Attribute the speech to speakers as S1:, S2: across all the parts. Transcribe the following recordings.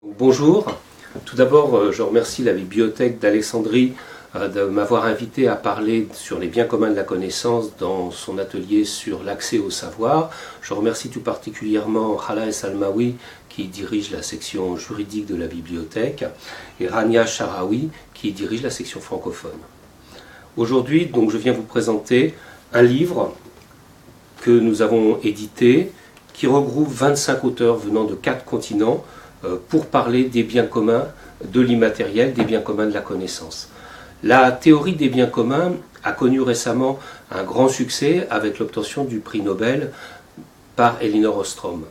S1: Bonjour, tout d'abord je remercie la bibliothèque d'Alexandrie de m'avoir invité à parler sur les biens communs de la connaissance dans son atelier sur l'accès au savoir. Je remercie tout particulièrement Hala Salmawi qui dirige la section juridique de la bibliothèque et Rania Sharawi qui dirige la section francophone. Aujourd'hui donc je viens vous présenter un livre que nous avons édité qui regroupe 25 auteurs venant de 4 continents pour parler des biens communs de l'immatériel, des biens communs de la connaissance. La théorie des biens communs a connu récemment un grand succès avec l'obtention du prix Nobel par Elinor Ostrom.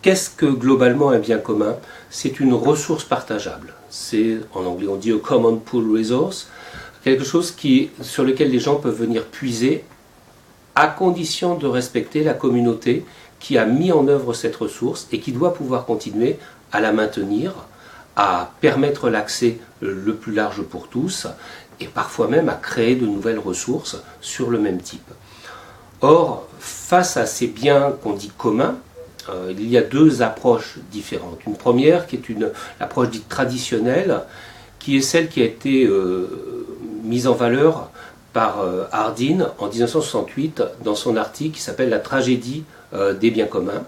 S1: Qu'est-ce que globalement un bien commun? C'est une ressource partageable. C'est, en anglais on dit a common pool resource, quelque chose sur lequel les gens peuvent venir puiser à condition de respecter la communauté qui a mis en œuvre cette ressource et qui doit pouvoir continuer à la maintenir, à permettre l'accès le plus large pour tous et parfois même à créer de nouvelles ressources sur le même type. Or, face à ces biens qu'on dit communs, il y a deux approches différentes. Une première qui est l'approche dite traditionnelle, qui est celle qui a été mise en valeur par Hardin en 1968 dans son article qui s'appelle « La tragédie des biens communs ».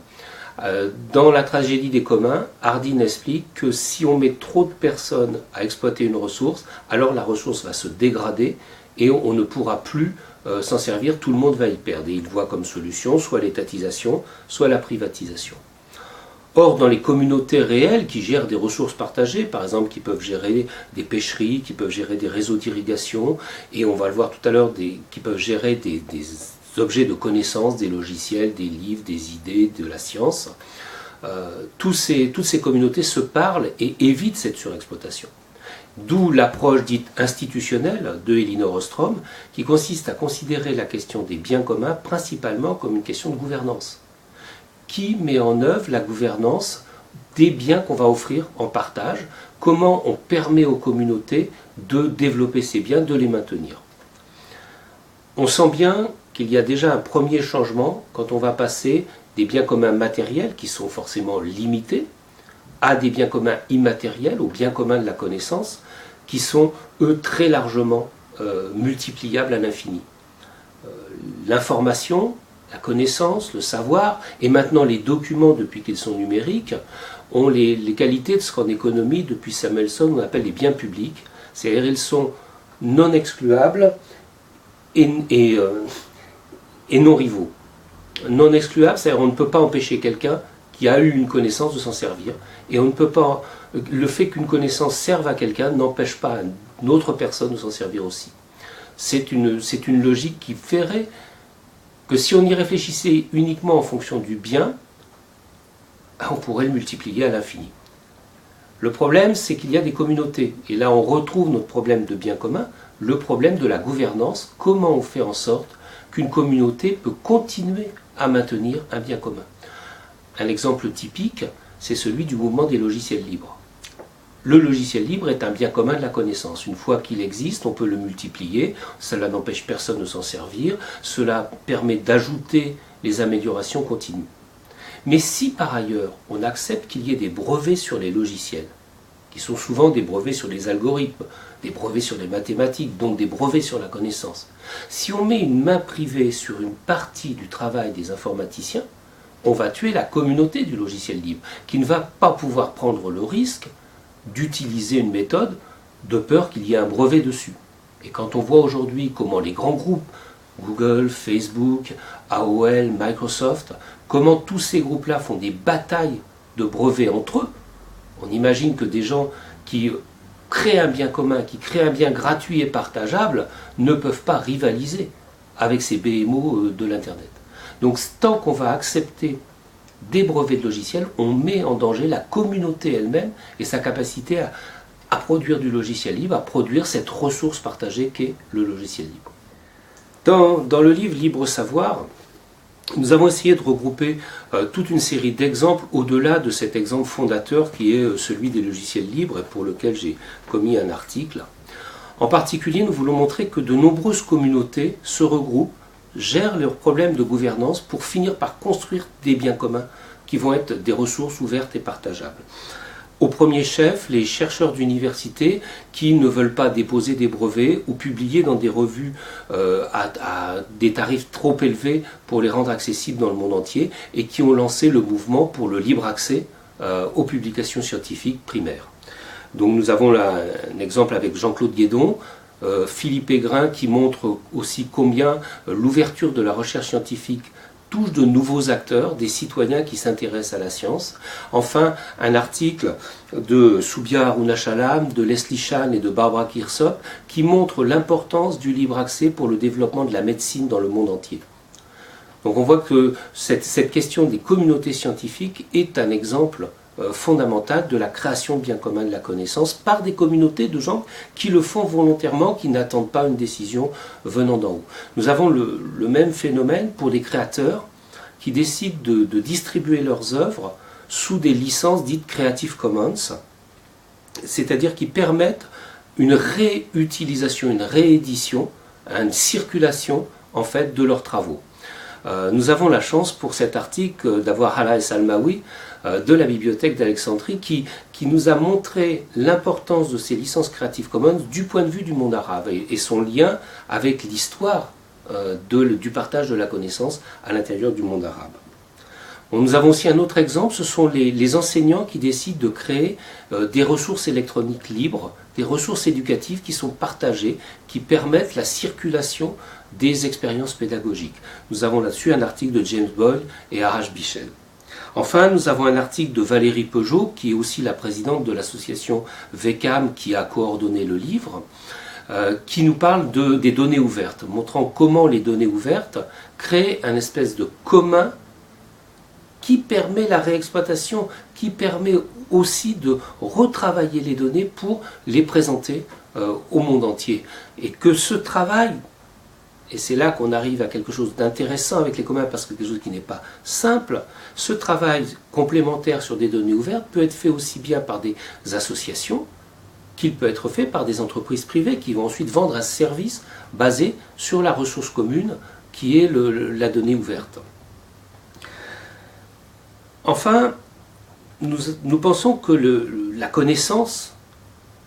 S1: Dans la tragédie des communs, Hardin explique que si on met trop de personnes à exploiter une ressource, alors la ressource va se dégrader et on ne pourra plus s'en servir, tout le monde va y perdre. Et il voit comme solution soit l'étatisation, soit la privatisation. Or, dans les communautés réelles qui gèrent des ressources partagées, par exemple qui peuvent gérer des pêcheries, qui peuvent gérer des réseaux d'irrigation, et on va le voir tout à l'heure, qui peuvent gérer des objets de connaissance, des logiciels, des livres, des idées, de la science, toutes ces communautés se parlent et évitent cette surexploitation. D'où l'approche dite institutionnelle de Elinor Ostrom, qui consiste à considérer la question des biens communs principalement comme une question de gouvernance. Qui met en œuvre la gouvernance des biens qu'on va offrir en partage, comment on permet aux communautés de développer ces biens, de les maintenir. On sent bien qu'il y a déjà un premier changement quand on va passer des biens communs matériels qui sont forcément limités à des biens communs immatériels, aux biens communs de la connaissance qui sont eux très largement multipliables à l'infini. L'information, la connaissance, le savoir, et maintenant les documents, depuis qu'ils sont numériques, ont les qualités de ce qu'en économie, depuis Samuelson, on appelle les biens publics, c'est-à-dire ils sont non excluables et non rivaux. Non excluables, c'est-à-dire on ne peut pas empêcher quelqu'un qui a eu une connaissance de s'en servir, et on ne peut pas, le fait qu'une connaissance serve à quelqu'un n'empêche pas une autre personne de s'en servir aussi. C'est une logique qui ferait que si on y réfléchissait uniquement en fonction du bien, on pourrait le multiplier à l'infini. Le problème, c'est qu'il y a des communautés. Et là, on retrouve notre problème de bien commun, le problème de la gouvernance. Comment on fait en sorte qu'une communauté peut continuer à maintenir un bien commun? Un exemple typique, c'est celui du mouvement des logiciels libres. Le logiciel libre est un bien commun de la connaissance. Une fois qu'il existe, on peut le multiplier, cela n'empêche personne de s'en servir, cela permet d'ajouter les améliorations continues. Mais si par ailleurs on accepte qu'il y ait des brevets sur les logiciels, qui sont souvent des brevets sur les algorithmes, des brevets sur les mathématiques, donc des brevets sur la connaissance, si on met une main privée sur une partie du travail des informaticiens, on va tuer la communauté du logiciel libre, qui ne va pas pouvoir prendre le risque d'utiliser une méthode de peur qu'il y ait un brevet dessus. Et quand on voit aujourd'hui comment les grands groupes, Google, Facebook, AOL, Microsoft, comment tous ces groupes-là font des batailles de brevets entre eux, on imagine que des gens qui créent un bien commun, qui créent un bien gratuit et partageable, ne peuvent pas rivaliser avec ces BMO de l'Internet. Donc tant qu'on va accepter des brevets de logiciels, on met en danger la communauté elle-même et sa capacité à produire du logiciel libre, à produire cette ressource partagée qu'est le logiciel libre. Dans le livre Libre Savoir, nous avons essayé de regrouper toute une série d'exemples au-delà de cet exemple fondateur qui est celui des logiciels libres et pour lequel j'ai commis un article. En particulier, nous voulons montrer que de nombreuses communautés se regroupent, gèrent leurs problèmes de gouvernance pour finir par construire des biens communs qui vont être des ressources ouvertes et partageables. Au premier chef, les chercheurs d'université qui ne veulent pas déposer des brevets ou publier dans des revues à des tarifs trop élevés pour les rendre accessibles dans le monde entier et qui ont lancé le mouvement pour le libre accès aux publications scientifiques primaires. Donc nous avons là un exemple avec Jean-Claude Guédon, Philippe Aigrin qui montre aussi combien l'ouverture de la recherche scientifique touche de nouveaux acteurs, des citoyens qui s'intéressent à la science. Enfin, un article de Soubia Arunachalam, de Leslie Chan et de Barbara Kirsop qui montre l'importance du libre accès pour le développement de la médecine dans le monde entier. Donc on voit que cette question des communautés scientifiques est un exemple fondamental de la création de biens communs de la connaissance par des communautés de gens qui le font volontairement, qui n'attendent pas une décision venant d'en haut. Nous avons le même phénomène pour des créateurs qui décident de distribuer leurs œuvres sous des licences dites Creative Commons, c'est-à-dire qui permettent une réutilisation, une réédition, une circulation en fait de leurs travaux. Nous avons la chance pour cet article d'avoir Hala Es-Almaoui de la bibliothèque d'Alexandrie qui nous a montré l'importance de ces licences Creative Commons du point de vue du monde arabe et son lien avec l'histoire du partage de la connaissance à l'intérieur du monde arabe. Bon, nous avons aussi un autre exemple, ce sont les enseignants qui décident de créer des ressources électroniques libres, des ressources éducatives qui sont partagées, qui permettent la circulation des expériences pédagogiques. Nous avons là-dessus un article de James Boyle et Arash Bichel. Enfin, nous avons un article de Valérie Peugeot, qui est aussi la présidente de l'association VECAM qui a coordonné le livre, qui nous parle des données ouvertes, montrant comment les données ouvertes créent un espèce de commun qui permet la réexploitation, qui permet aussi de retravailler les données pour les présenter au monde entier. Et que ce travail, et c'est là qu'on arrive à quelque chose d'intéressant avec les communs, parce que quelque chose qui n'est pas simple, ce travail complémentaire sur des données ouvertes peut être fait aussi bien par des associations, qu'il peut être fait par des entreprises privées qui vont ensuite vendre un service basé sur la ressource commune qui est la donnée ouverte. Enfin, nous pensons que la connaissance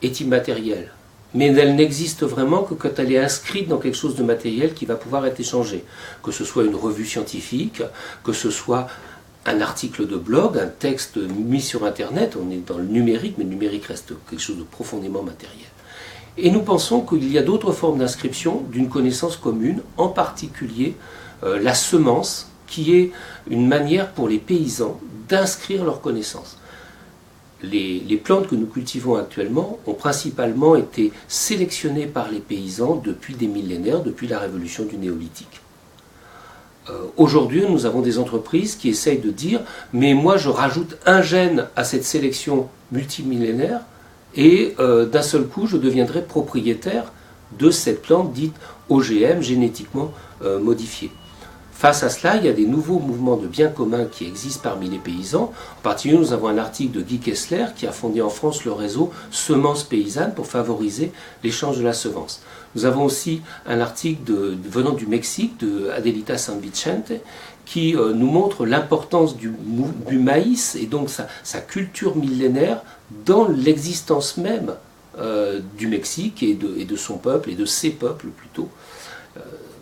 S1: est immatérielle, mais elle n'existe vraiment que quand elle est inscrite dans quelque chose de matériel qui va pouvoir être échangé, que ce soit une revue scientifique, que ce soit un article de blog, un texte mis sur Internet. On est dans le numérique, mais le numérique reste quelque chose de profondément matériel. Et nous pensons qu'il y a d'autres formes d'inscription d'une connaissance commune, en particulier la semence, qui est une manière pour les paysans d'inscrire leurs connaissances. Les plantes que nous cultivons actuellement ont principalement été sélectionnées par les paysans depuis des millénaires, depuis la révolution du néolithique. Aujourd'hui, nous avons des entreprises qui essayent de dire « mais moi je rajoute un gène à cette sélection multimillénaire et d'un seul coup je deviendrai propriétaire de cette plante dite OGM, génétiquement modifiée ». Face à cela, il y a des nouveaux mouvements de biens communs qui existent parmi les paysans. En particulier, nous avons un article de Guy Kessler qui a fondé en France le réseau Semences Paysannes pour favoriser l'échange de la semence. Nous avons aussi un article venant du Mexique, de Adelita San Vicente, qui nous montre l'importance du maïs et donc sa culture millénaire dans l'existence même du Mexique et de son peuple, et de ses peuples plutôt.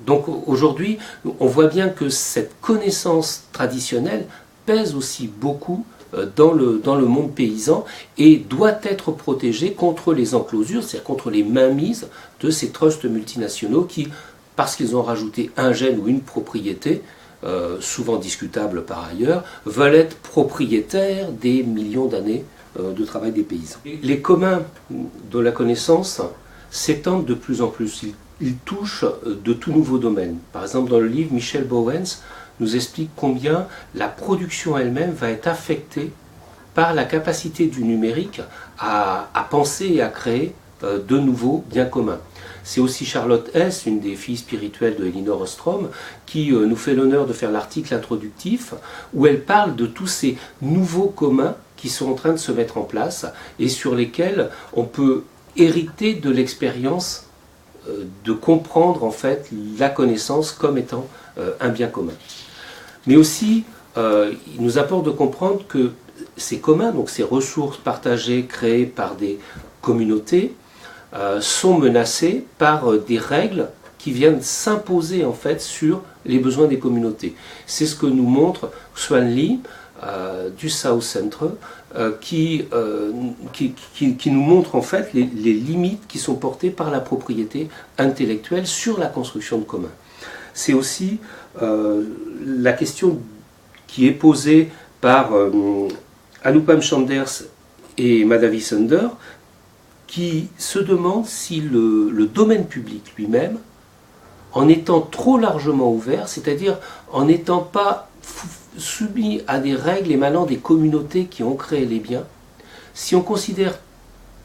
S1: Donc aujourd'hui, on voit bien que cette connaissance traditionnelle pèse aussi beaucoup dans le monde paysan et doit être protégée contre les enclosures, c'est-à-dire contre les mainmises de ces trusts multinationaux qui, parce qu'ils ont rajouté un gène ou une propriété, souvent discutable par ailleurs, veulent être propriétaires des millions d'années de travail des paysans. Les communs de la connaissance s'étendent de plus en plus. Ils touchent de tout nouveaux domaines. Par exemple, dans le livre, Michel Bowens nous explique combien la production elle-même va être affectée par la capacité du numérique à penser et à créer de nouveaux biens communs. C'est aussi Charlotte Hess, une des filles spirituelles de Elinor Ostrom, qui nous fait l'honneur de faire l'article introductif où elle parle de tous ces nouveaux communs qui sont en train de se mettre en place et sur lesquels on peut hériter de l'expérience de comprendre en fait la connaissance comme étant un bien commun. Mais aussi, il nous apporte de comprendre que ces communs, donc ces ressources partagées créées par des communautés, sont menacés par des règles qui viennent s'imposer en fait sur les besoins des communautés. C'est ce que nous montre Xuan Li du South Centre, qui nous montre en fait les limites qui sont portées par la propriété intellectuelle sur la construction de communs. C'est aussi la question qui est posée par Anupam Chanders et Madhavi Sunder, qui se demande si le domaine public lui-même, en étant trop largement ouvert, c'est-à-dire en n'étant pas soumis à des règles émanant des communautés qui ont créé les biens, si on considère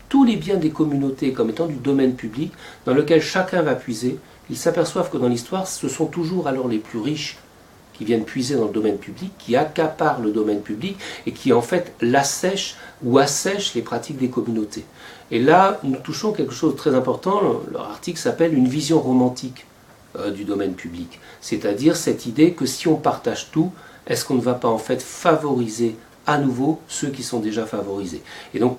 S1: tous les biens des communautés comme étant du domaine public, dans lequel chacun va puiser, ils s'aperçoivent que dans l'histoire, ce sont toujours alors les plus riches qui viennent puiser dans le domaine public, qui accaparent le domaine public et qui en fait l'assèchent ou assèchent les pratiques des communautés. Et là, nous touchons quelque chose de très important. Leur article s'appelle « Une vision romantique du domaine public ». C'est-à-dire cette idée que si on partage tout, est-ce qu'on ne va pas en fait favoriser à nouveau ceux qui sont déjà favorisés? Et donc,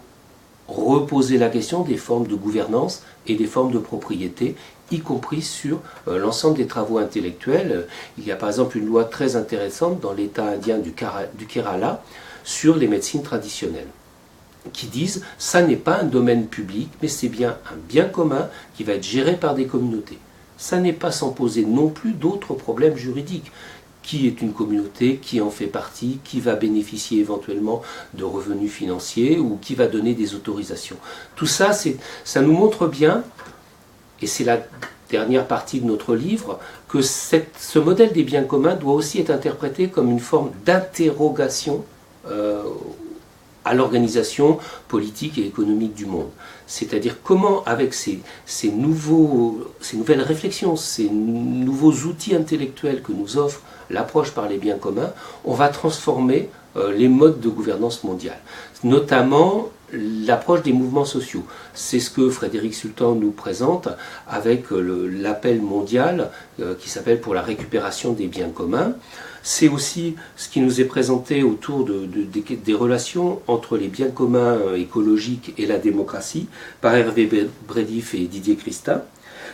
S1: reposer la question des formes de gouvernance et des formes de propriété, y compris sur l'ensemble des travaux intellectuels. Il y a par exemple une loi très intéressante dans l'État indien du Kerala sur les médecines traditionnelles, qui disent ça n'est pas un domaine public, mais c'est bien un bien commun qui va être géré par des communautés. Ça n'est pas sans poser non plus d'autres problèmes juridiques. Qui est une communauté, qui en fait partie, qui va bénéficier éventuellement de revenus financiers ou qui va donner des autorisations. Tout ça, ça nous montre bien, et c'est la dernière partie de notre livre, que ce modèle des biens communs doit aussi être interprété comme une forme d'interrogation à l'organisation politique et économique du monde. C'est-à-dire comment, avec ces nouvelles réflexions, ces nouveaux outils intellectuels que nous offre l'approche par les biens communs, on va transformer les modes de gouvernance mondiale, notamment l'approche des mouvements sociaux. C'est ce que Frédéric Sultan nous présente avec l'appel mondial qui s'appelle pour la récupération des biens communs. C'est aussi ce qui nous est présenté autour des relations entre les biens communs écologiques et la démocratie par Hervé Brédif et Didier Christin.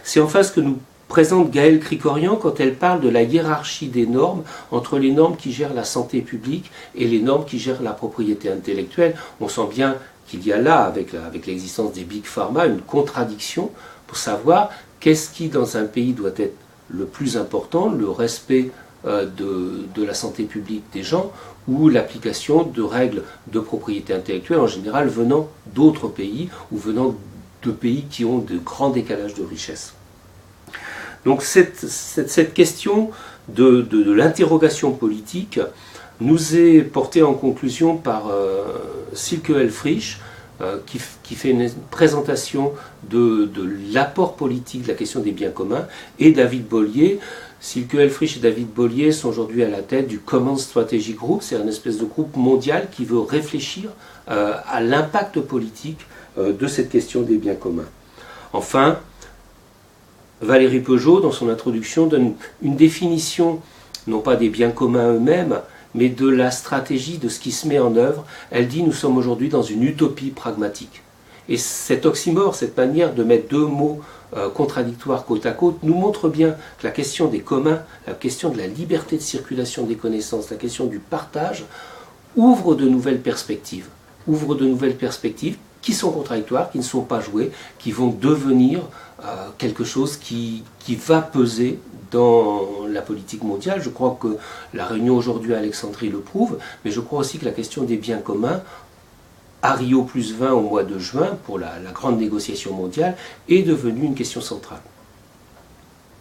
S1: C'est enfin ce que nous présente Gaëlle Krikorian quand elle parle de la hiérarchie des normes entre les normes qui gèrent la santé publique et les normes qui gèrent la propriété intellectuelle. On sent bien qu'il y a là, avec l'existence des big pharma, une contradiction pour savoir qu'est-ce qui, dans un pays, doit être le plus important, le respect de la santé publique des gens ou l'application de règles de propriété intellectuelle, en général venant d'autres pays ou venant de pays qui ont de grands décalages de richesse. Donc cette question de l'interrogation politique nous est portée en conclusion par Silke Helfrich, qui fait une présentation de l'apport politique de la question des biens communs, et David Bollier. Silke Helfrich et David Bollier sont aujourd'hui à la tête du Common Strategy Group. C'est un espèce de groupe mondial qui veut réfléchir à l'impact politique de cette question des biens communs. Enfin, Valérie Peugeot, dans son introduction, donne une définition, non pas des biens communs eux-mêmes, mais de la stratégie, de ce qui se met en œuvre. Elle dit « Nous sommes aujourd'hui dans une utopie pragmatique ». Et cet oxymore, cette manière de mettre deux mots contradictoires côte à côte, nous montre bien que la question des communs, la question de la liberté de circulation des connaissances, la question du partage, ouvre de nouvelles perspectives. Ouvre de nouvelles perspectives qui sont contradictoires, qui ne sont pas jouées, qui vont devenir quelque chose qui va peser dans la politique mondiale. Je crois que la réunion aujourd'hui à Alexandrie le prouve, mais je crois aussi que la question des biens communs, à Rio +20 au mois de juin, pour la grande négociation mondiale, est devenue une question centrale.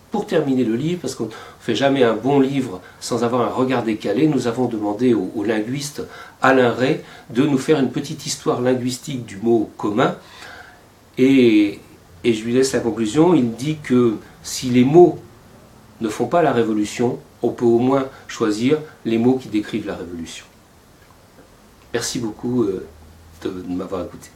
S1: Pour terminer le livre, parce qu'on ne fait jamais un bon livre sans avoir un regard décalé, nous avons demandé au linguiste Alain Ray de nous faire une petite histoire linguistique du mot commun, et je lui laisse la conclusion. Il dit que si les mots ne font pas la révolution, on peut au moins choisir les mots qui décrivent la révolution. Merci beaucoup de m'avoir écouté.